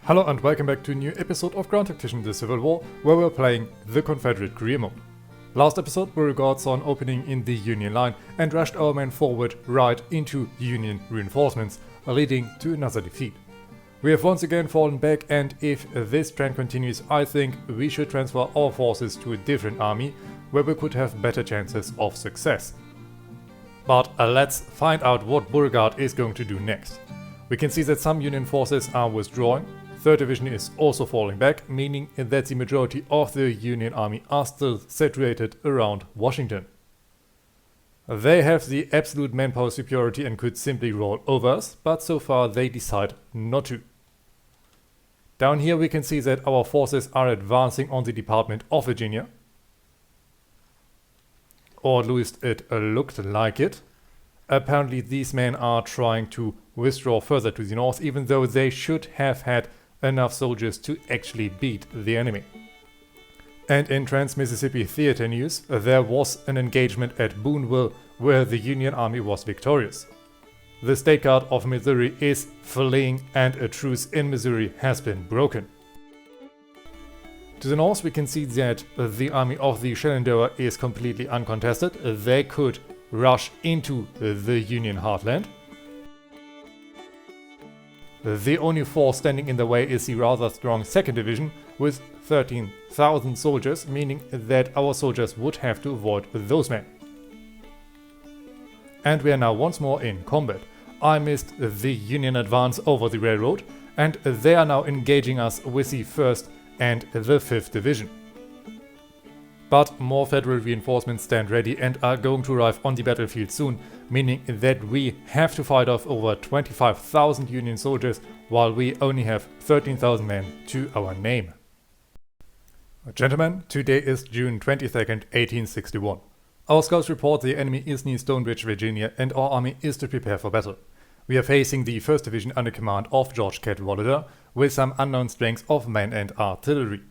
Hello and welcome back to a new episode of Ground Tactician The Civil War, where we're playing the Confederate career mode. Last episode we got saw an opening in the Union line and rushed our men forward right into Union reinforcements, leading to another defeat. We have once again fallen back, and if this trend continues, I think we should transfer our forces to a different army where we could have better chances of success. But let's find out what Beauregard is going to do next. We can see that some Union forces are withdrawing. 3rd Division is also falling back, meaning that the majority of the Union Army are still situated around Washington. They have the absolute manpower superiority and could simply roll over us, but so far they decide not to. Down here we can see that our forces are advancing on the Department of Virginia. Or at least it looked like it. Apparently these men are trying to withdraw further to the north, even though they should have had enough soldiers to actually beat the enemy. And in Trans-Mississippi Theater news, there was an engagement at Boonville where the Union Army was victorious. The State Guard of Missouri is fleeing and a truce in Missouri has been broken. To the north we can see that the army of the Shenandoah is completely uncontested. They could rush into the Union heartland. The only force standing in the way is the rather strong 2nd Division with 13,000 soldiers, meaning that our soldiers would have to avoid those men. And we are now once more in combat. I missed the Union advance over the railroad, and they are now engaging us with the 1st and the 5th Division. But more Federal reinforcements stand ready and are going to arrive on the battlefield soon, meaning that we have to fight off over 25,000 Union soldiers while we only have 13,000 men to our name. Gentlemen, today is June 22nd, 1861. Our scouts report the enemy is near Stonebridge, Virginia, and our army is to prepare for battle. We are facing the 1st Division under command of George Cadwalader with some unknown strengths of men and artillery.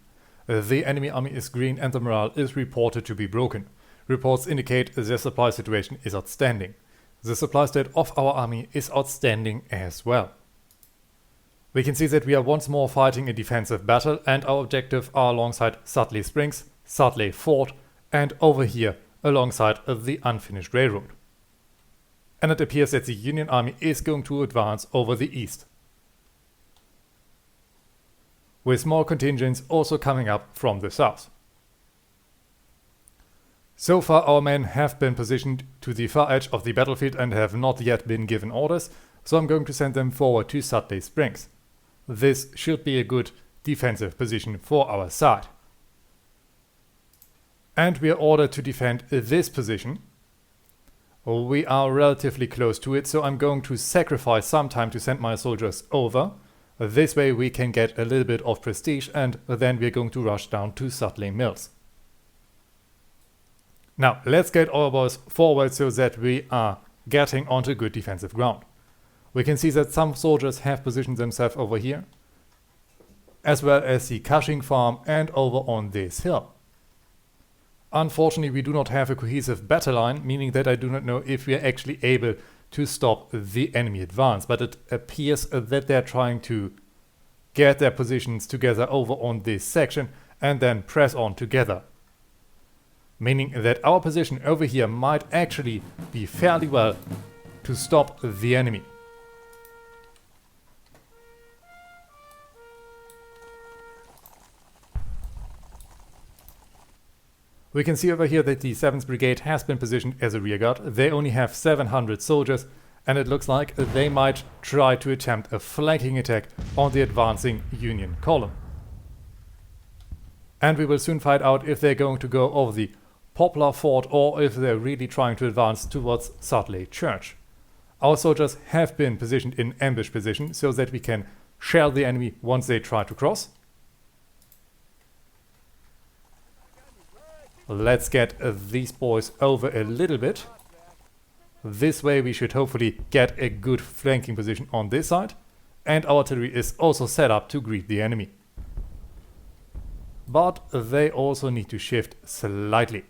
The enemy army is green and the morale is reported to be broken. Reports indicate the supply situation is outstanding. The supply state of our army is outstanding as well. We can see that we are once more fighting a defensive battle, and our objectives are alongside Sudley Springs, Sudley Fort, and over here alongside the unfinished railroad. And it appears that the Union army is going to advance over the east, with small contingents also coming up from the south. So far our men have been positioned to the far edge of the battlefield and have not yet been given orders, so I'm going to send them forward to Sudley Springs. This should be a good defensive position for our side. And we are ordered to defend this position. We are relatively close to it, so I'm going to sacrifice some time to send my soldiers over. This way we can get a little bit of prestige, and then we're going to rush down to Sudley Mills. Now let's get our boys forward so that we are getting onto good defensive ground. We can see that some soldiers have positioned themselves over here, as well as the Cushing farm and over on this hill. Unfortunately we do not have a cohesive battle line, meaning that I do not know if we are actually able to stop the enemy advance, but it appears that they're trying to get their positions together over on this section and then press on together. Meaning that our position over here might actually be fairly well to stop the enemy. We can see over here that the 7th Brigade has been positioned as a rearguard. They only have 700 soldiers, and it looks like they might try to attempt a flanking attack on the advancing Union column. And we will soon find out if they're going to go over the Poplar Fort or if they're really trying to advance towards Sudley Church. Our soldiers have been positioned in ambush position so that we can shell the enemy once they try to cross. Let's get these boys over a little bit. This way we should hopefully get a good flanking position on this side, and our artillery is also set up to greet the enemy. But they also need to shift slightly.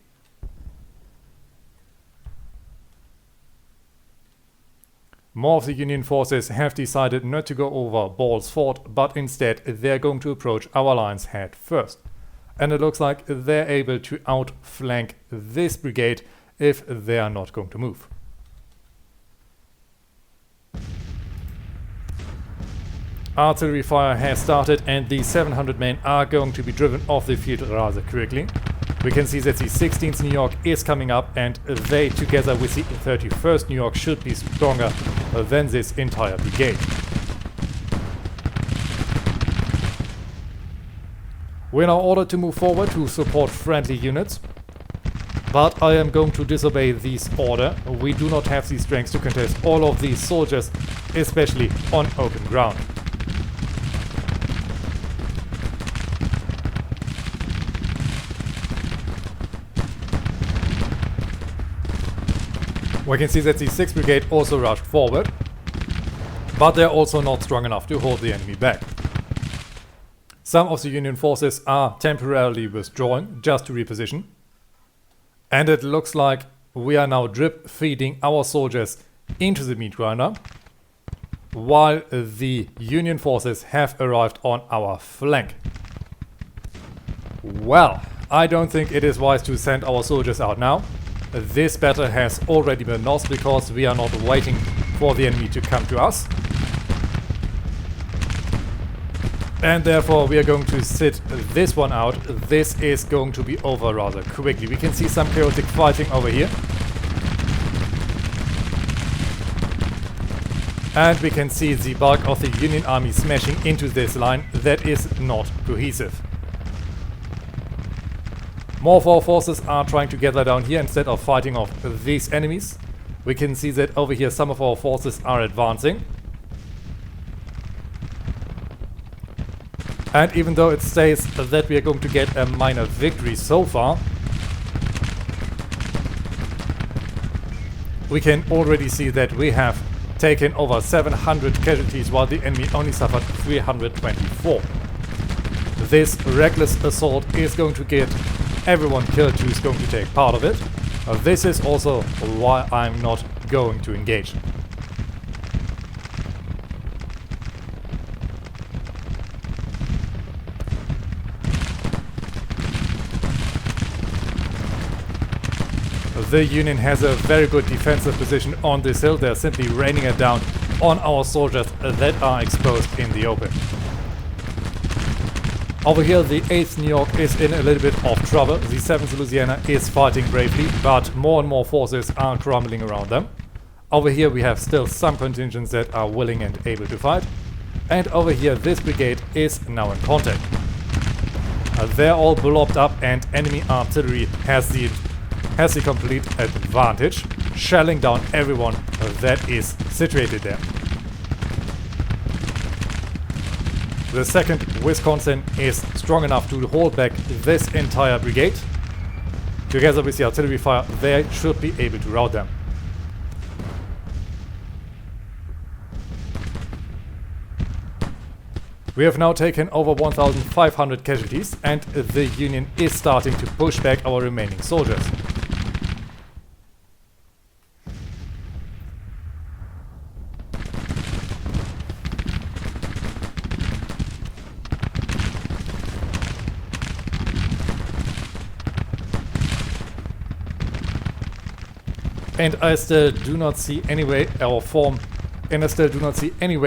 More of the Union forces have decided not to go over Ball's Fort, but instead they're going to approach our lines head first. And it looks like they're able to outflank this brigade if they are not going to move. Artillery fire has started and the 700 men are going to be driven off the field rather quickly. We can see that the 16th New York is coming up and they, together with the 31st New York, should be stronger than this entire brigade. We're now ordered to move forward to support friendly units, but I am going to disobey this order. We do not have the strength to contest all of these soldiers, especially on open ground. We can see that the 6th Brigade also rushed forward, but they're also not strong enough to hold the enemy back. Some of the Union forces are temporarily withdrawing just to reposition. And it looks like we are now drip feeding our soldiers into the meat grinder, while the Union forces have arrived on our flank. Well, I don't think it is wise to send our soldiers out now. This battle has already been lost because we are not waiting for the enemy to come to us. And therefore we are going to sit this one out. This is going to be over rather quickly. We can see some chaotic fighting over here. And we can see the bulk of the Union army smashing into this line that is not cohesive. More of our forces are trying to gather down here instead of fighting off these enemies. We can see that over here some of our forces are advancing. And even though it says that we are going to get a minor victory so far, we can already see that we have taken over 700 casualties while the enemy only suffered 324. This reckless assault is going to get everyone killed who is going to take part of it. This is also why I'm not going to engage. The Union has a very good defensive position on this hill. They're simply raining it down on our soldiers that are exposed in the open. Over here the 8th New York is in a little bit of trouble. The 7th Louisiana is fighting bravely, but more and more forces are crumbling around them. Over here we have still some contingents that are willing and able to fight. And over here this brigade is now in contact. They're all blobbed up and enemy artillery has the complete advantage, shelling down everyone that is situated there. The 2nd Wisconsin is strong enough to hold back this entire brigade. Together with the artillery fire, they should be able to rout them. We have now taken over 1,500 casualties and the Union is starting to push back our remaining soldiers. And I still do not see any way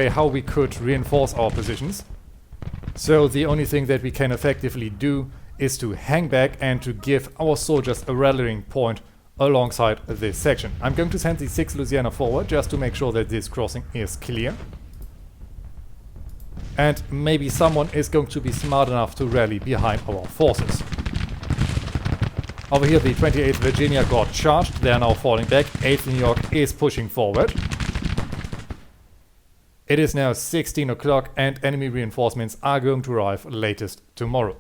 how we could reinforce our positions. So the only thing that we can effectively do is to hang back and to give our soldiers a rallying point alongside this section. I'm going to send the 6th Louisiana forward just to make sure that this crossing is clear. And maybe someone is going to be smart enough to rally behind our forces. Over here the 28th Virginia got charged, they are now falling back. 8th New York is pushing forward. It is now 16 o'clock and enemy reinforcements are going to arrive latest tomorrow.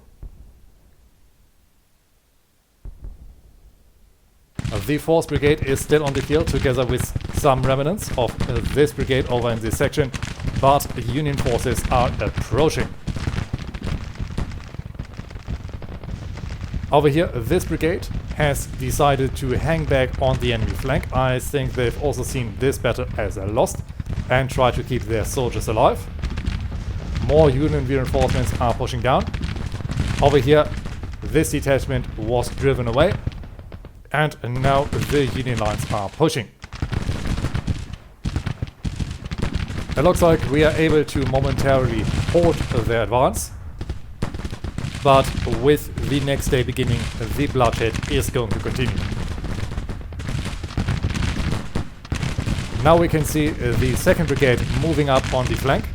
The 4th Brigade is still on the field together with some remnants of this brigade over in this section, but Union forces are approaching. Over here, this brigade has decided to hang back on the enemy flank. I think they've also seen this battle as a loss. and try to keep their soldiers alive. More Union reinforcements are pushing down. Over here, this detachment was driven away, and now the Union lines are pushing. It looks like we are able to momentarily halt their advance, but with the next day beginning, the bloodshed is going to continue. Now we can see the 2nd Brigade moving up on the flank,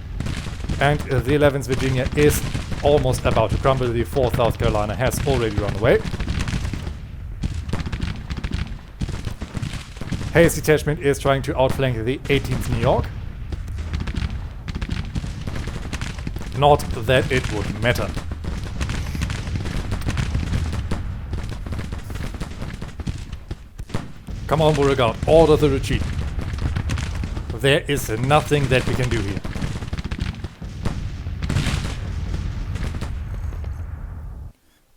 and the 11th Virginia is almost about to crumble. The 4th South Carolina has already run away. Hayes' detachment is trying to outflank the 18th New York. Not that it would matter. Come on, Beauregard, order the retreat. There is nothing that we can do here.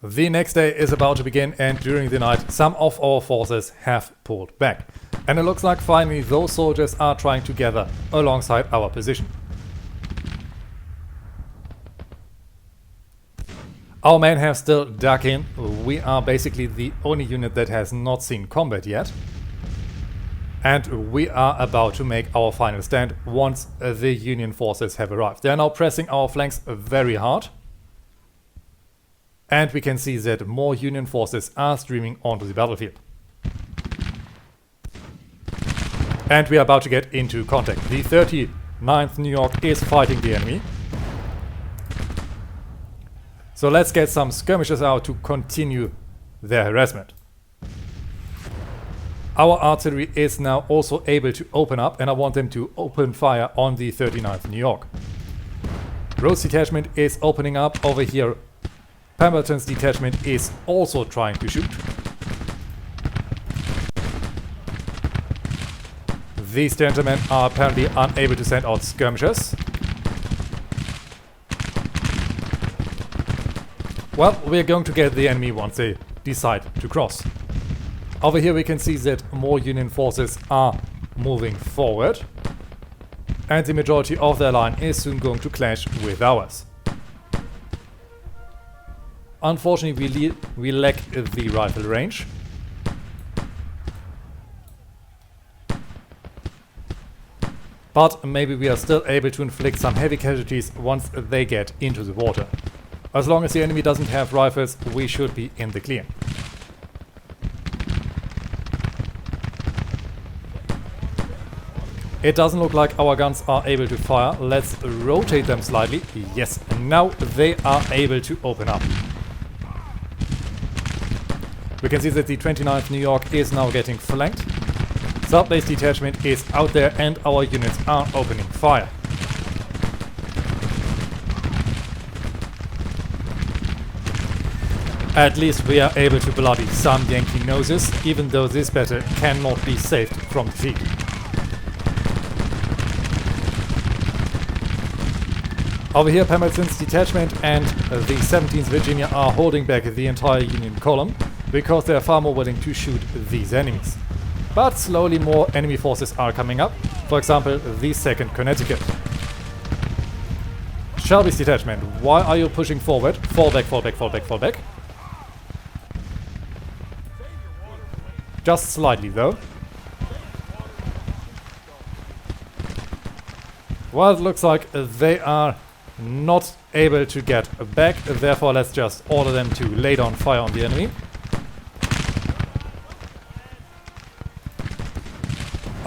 The next day is about to begin, and during the night some of our forces have pulled back. And it looks like finally those soldiers are trying to gather alongside our position. Our men have still dug in. We are basically the only unit that has not seen combat yet. And we are about to make our final stand once the Union forces have arrived. They are now pressing our flanks very hard. And we can see that more Union forces are streaming onto the battlefield. And we are about to get into contact. The 39th New York is fighting the enemy. So let's get some skirmishers out to continue their harassment. Our artillery is now also able to open up, and I want them to open fire on the 39th New York. Rhodes' detachment is opening up over here. Pemberton's detachment is also trying to shoot. These gentlemen are apparently unable to send out skirmishers. Well, we're going to get the enemy once they decide to cross. Over here we can see that more Union forces are moving forward, and the majority of their line is soon going to clash with ours. Unfortunately, we lack the rifle range. But maybe we are still able to inflict some heavy casualties once they get into the water. As long as the enemy doesn't have rifles, we should be in the clear. It doesn't look like our guns are able to fire. Let's rotate them slightly. Yes, now they are able to open up. We can see that the 29th New York is now getting flanked. Sudley's detachment is out there and our units are opening fire. At least we are able to bloody some Yankee noses, even though this battle cannot be saved from defeat. Over here, Pemberton's detachment and the 17th Virginia are holding back the entire Union column because they are far more willing to shoot these enemies. But slowly more enemy forces are coming up, for example the 2nd Connecticut. Shelby's detachment, why are you pushing forward? Fall back, fall back, fall back, fall back. Just slightly though. Well, it looks like they are not able to get back, therefore let's just order them to lay down fire on the enemy.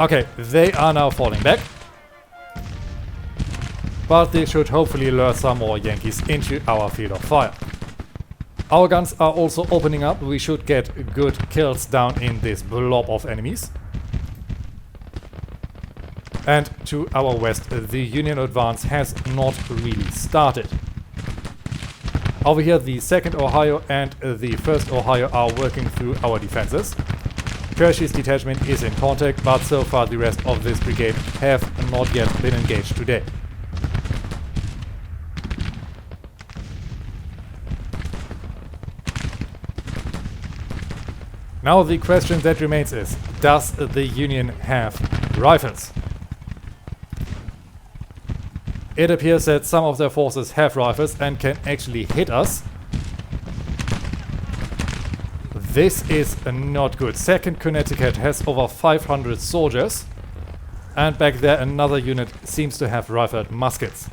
Okay, they are now falling back. But they should hopefully lure some more Yankees into our field of fire. Our guns are also opening up. We should get good kills down in this blob of enemies. And to our west, the Union advance has not really started. Over here, the 2nd Ohio and the 1st Ohio are working through our defenses. Kersey's detachment is in contact, but so far the rest of this brigade have not yet been engaged today. Now the question that remains is, does the Union have rifles? It appears that some of their forces have rifles and can actually hit us. This is not good. 2nd Connecticut has over 500 soldiers. And back there another unit seems to have rifled muskets.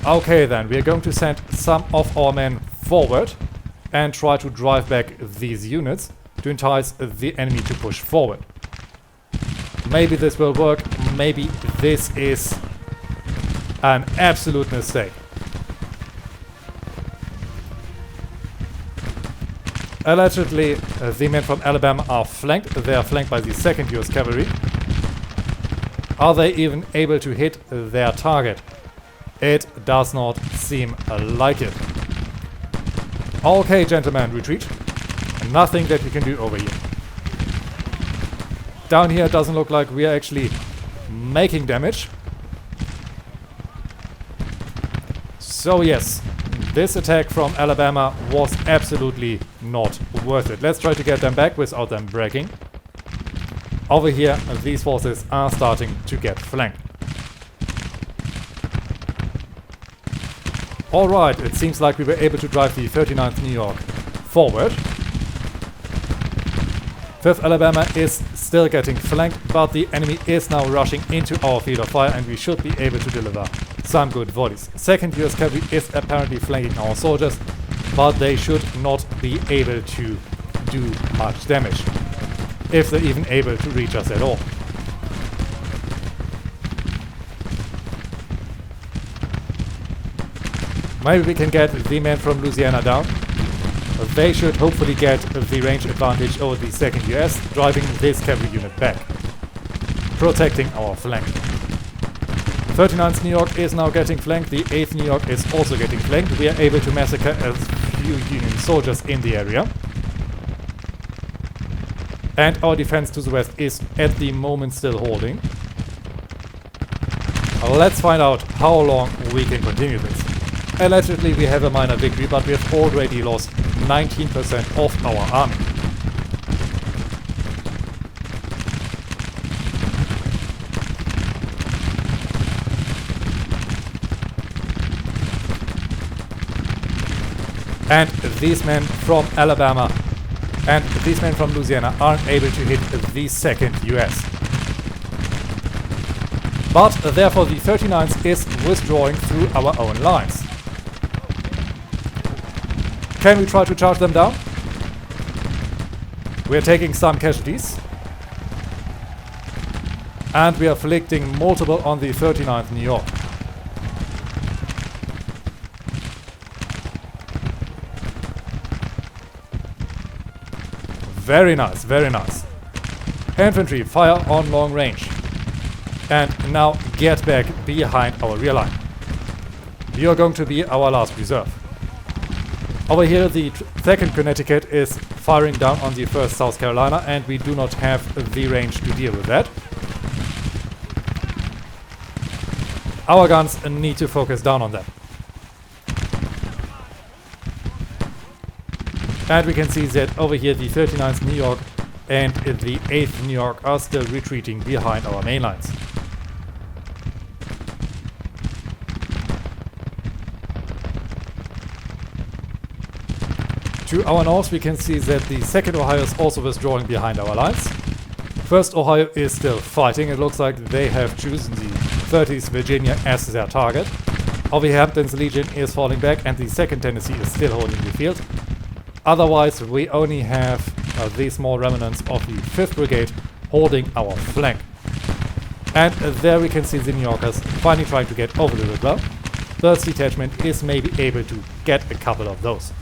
Okay then, we are going to send some of our men forward and try to drive back these units to entice the enemy to push forward. Maybe this will work, maybe this is an absolute mistake. Allegedly, the men from Alabama are flanked. They are flanked by the 2nd US Cavalry. Are they even able to hit their target? It does not seem like it. Okay, gentlemen, retreat. Nothing that we can do over here. Down here it doesn't look like we are actually making damage. So yes, this attack from Alabama was absolutely not worth it. Let's try to get them back without them breaking. Over here, these forces are starting to get flanked. Alright, it seems like we were able to drive the 39th New York forward. 5th Alabama is still getting flanked, but the enemy is now rushing into our field of fire and we should be able to deliver some good volleys. 2nd US Cavalry is apparently flanking our soldiers, but they should not be able to do much damage, if they're even able to reach us at all. Maybe we can get the men from Louisiana down. They should hopefully get the range advantage over the 2nd US, driving this cavalry unit back, protecting our flank. 39th New York is now getting flanked, the 8th New York is also getting flanked. We are able to massacre a few Union soldiers in the area. And our defense to the west is at the moment still holding. Let's find out how long we can continue this. Allegedly we have a minor victory, but we have already lost 19% of our army. And these men from Alabama and these men from Louisiana aren't able to hit the 2nd US. But therefore the 39th is withdrawing through our own lines. Can we try to charge them down? We are taking some casualties. And we are inflicting multiple on the 39th New York. Very nice, very nice. Infantry, fire on long range. And now get back behind our rear line. You are going to be our last reserve. Over here the 2nd Connecticut is firing down on the 1st South Carolina and we do not have the range to deal with that. Our guns need to focus down on them. And we can see that over here the 39th New York and the 8th New York are still retreating behind our main lines. To our north we can see that the 2nd Ohio is also withdrawing behind our lines. 1st Ohio is still fighting. It looks like they have chosen the 30th Virginia as their target. Over here Hampton's Legion is falling back and the 2nd Tennessee is still holding the field. Otherwise we only have the small remnants of the 5th Brigade holding our flank. And there we can see the New Yorkers finally trying to get over the river. 3rd Detachment is maybe able to get a couple of those.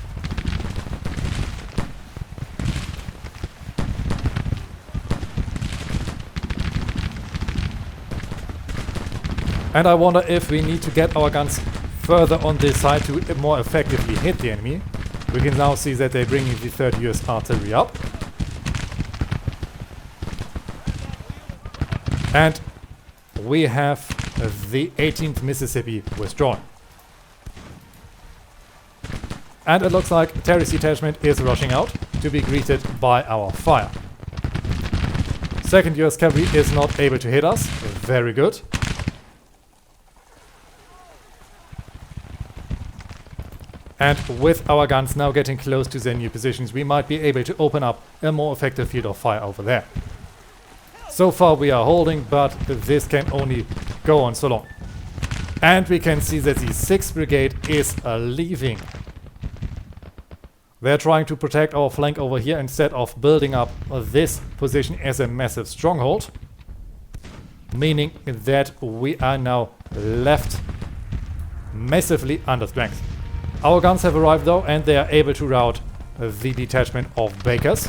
And I wonder if we need to get our guns further on this side to more effectively hit the enemy. We can now see that they're bringing the 3rd US artillery up. And we have the 18th Mississippi withdrawn. And it looks like Terry's detachment is rushing out to be greeted by our fire. 2nd US Cavalry is not able to hit us. Very good. And with our guns now getting close to their new positions, we might be able to open up a more effective field of fire over there. So far we are holding, but this can only go on so long. And we can see that the 6th Brigade is leaving. They're trying to protect our flank over here instead of building up this position as a massive stronghold. Meaning that we are now left massively under strength. Our guns have arrived though, and they are able to rout the detachment of Bakers.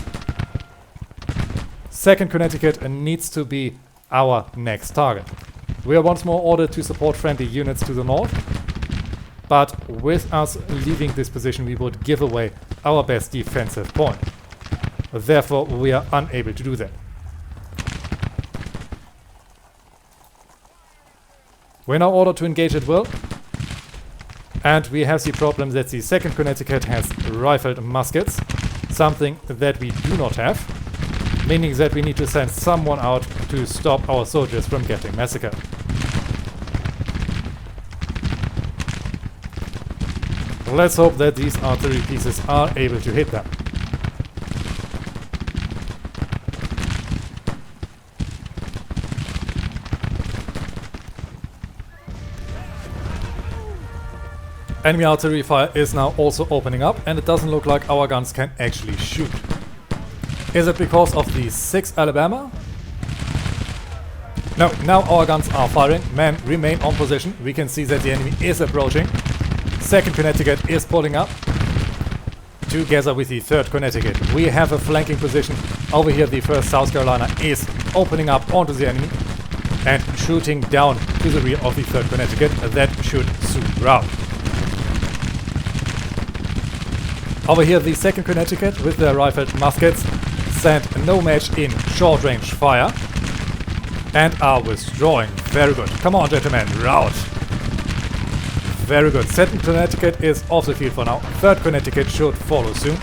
2nd Connecticut needs to be our next target. We are once more ordered to support friendly units to the north, but with us leaving this position we would give away our best defensive point. Therefore we are unable to do that. We're now ordered to engage at will. And we have the problem that the 2nd Connecticut has rifled muskets, something that we do not have, meaning that we need to send someone out to stop our soldiers from getting massacred. Let's hope that these artillery pieces are able to hit them. Enemy artillery fire is now also opening up, and it doesn't look like our guns can actually shoot. Is it because of the 6th Alabama? No, now our guns are firing. Men, remain on position. We can see that the enemy is approaching. 2nd Connecticut is pulling up together with the 3rd Connecticut. We have a flanking position. Over here the 1st South Carolina is opening up onto the enemy and shooting down to the rear of the 3rd Connecticut. That should soon rout. Over here the 2nd Connecticut with their rifled muskets send no match in short range fire and are withdrawing. Very good. Come on gentlemen, rout. Very good. 2nd Connecticut is off the field for now. 3rd Connecticut should follow soon.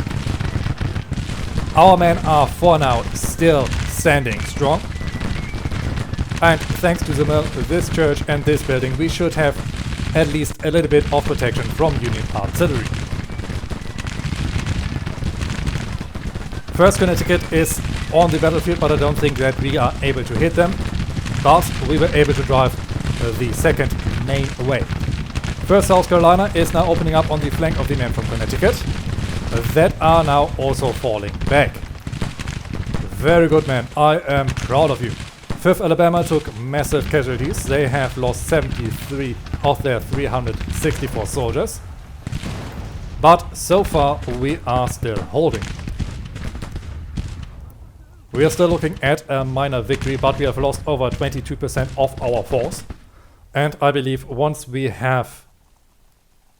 Our men are for now still standing strong. And thanks to the mill, this church and this building we should have at least a little bit of protection from Union artillery. 1st Connecticut is on the battlefield, but I don't think that we are able to hit them. But we were able to drive the 2nd Maine away. 1st South Carolina is now opening up on the flank of the men from Connecticut that are now also falling back. Very good men, I am proud of you. 5th Alabama took massive casualties. They have lost 73 of their 364 soldiers. But so far we are still holding. We are still looking at a minor victory, but we have lost over 22% of our force. And I believe once we have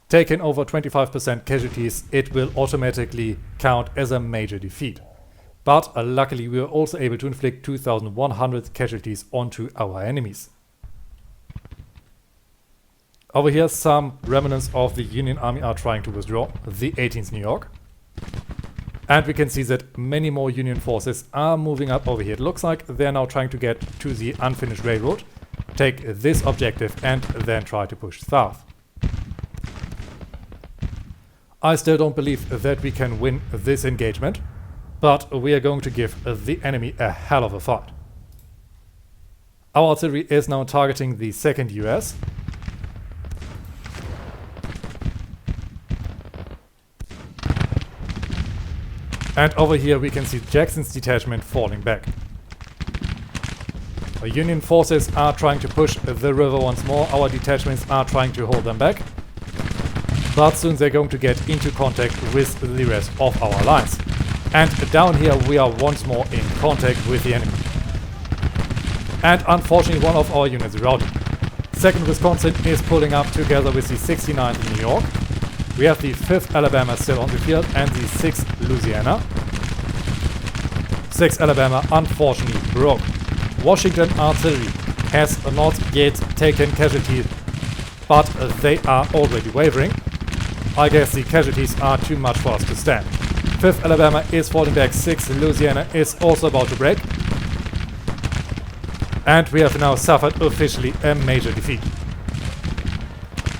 taken over 25% casualties, it will automatically count as a major defeat. But luckily we were also able to inflict 2,100 casualties onto our enemies. Over here some remnants of the Union Army are trying to withdraw, the 18th New York. And we can see that many more Union forces are moving up over here. It looks like they're now trying to get to the unfinished railroad, take this objective and then try to push south. I still don't believe that we can win this engagement, but we are going to give the enemy a hell of a fight. Our artillery is now targeting the 2nd US. And over here we can see Jackson's detachment falling back. The Union forces are trying to push the river once more. Our detachments are trying to hold them back. But soon they're going to get into contact with the rest of our lines. And down here we are once more in contact with the enemy. And unfortunately one of our units is routed. 2nd Wisconsin is pulling up together with the 69th New York. We have the 5th Alabama still on the field and the 6th Louisiana. 6th Alabama unfortunately broke. Washington artillery has not yet taken casualties, but they are already wavering. I guess the casualties are too much for us to stand. 5th Alabama is falling back, 6th Louisiana is also about to break. And we have now suffered officially a major defeat.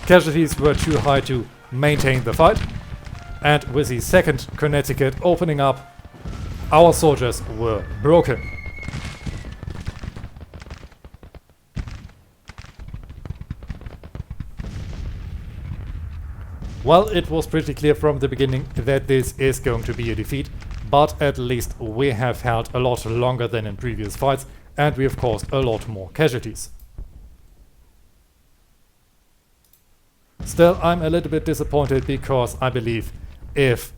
Casualties were too high to maintain the fight, And with the 2nd Connecticut opening up, our soldiers were broken. Well, it was pretty clear from the beginning that this is going to be a defeat, but at least we have held a lot longer than in previous fights, and we have caused a lot more casualties. Still, I'm a little bit disappointed because I believe if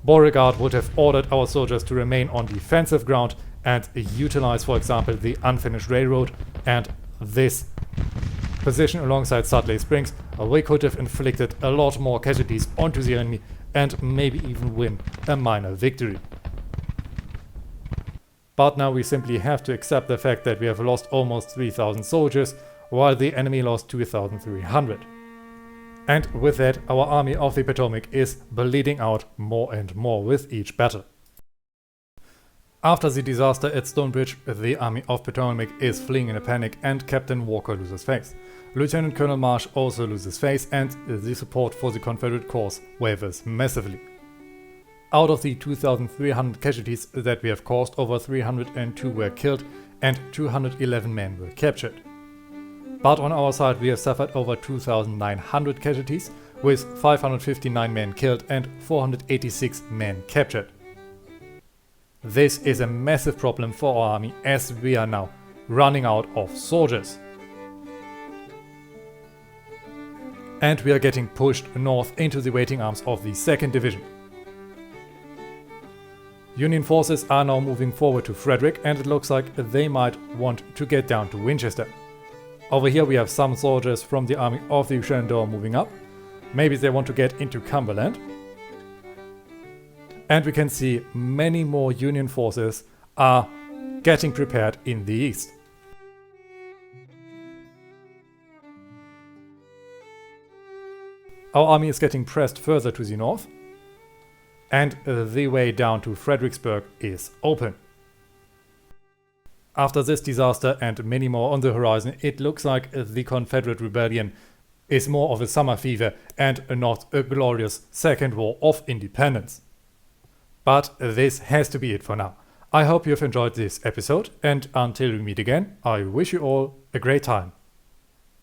Beauregard would have ordered our soldiers to remain on defensive ground and utilize, for example, the unfinished railroad and this position alongside Sudley Springs, we could have inflicted a lot more casualties onto the enemy and maybe even win a minor victory. But now we simply have to accept the fact that we have lost almost 3,000 soldiers, while the enemy lost 2,300. And with that, our army of the Potomac is bleeding out more and more with each battle. After the disaster at Stonebridge, the army of Potomac is fleeing in a panic and Captain Walker loses face. Lieutenant Colonel Marsh also loses face, and the support for the Confederate cause wavers massively. Out of the 2,300 casualties that we have caused, over 302 were killed and 211 men were captured. But on our side we have suffered over 2,900 casualties, with 559 men killed and 486 men captured. This is a massive problem for our army, as we are now running out of soldiers. And we are getting pushed north into the waiting arms of the 2nd Division. Union forces are now moving forward to Frederick, and it looks like they might want to get down to Winchester. Over here we have some soldiers from the army of the Shenandoah moving up. Maybe they want to get into Cumberland. And we can see many more Union forces are getting prepared in the east. Our army is getting pressed further to the north, and the way down to Fredericksburg is open. After this disaster and many more on the horizon, it looks like the Confederate rebellion is more of a summer fever and not a glorious second war of independence. But this has to be it for now. I hope you have enjoyed this episode, and until we meet again, I wish you all a great time.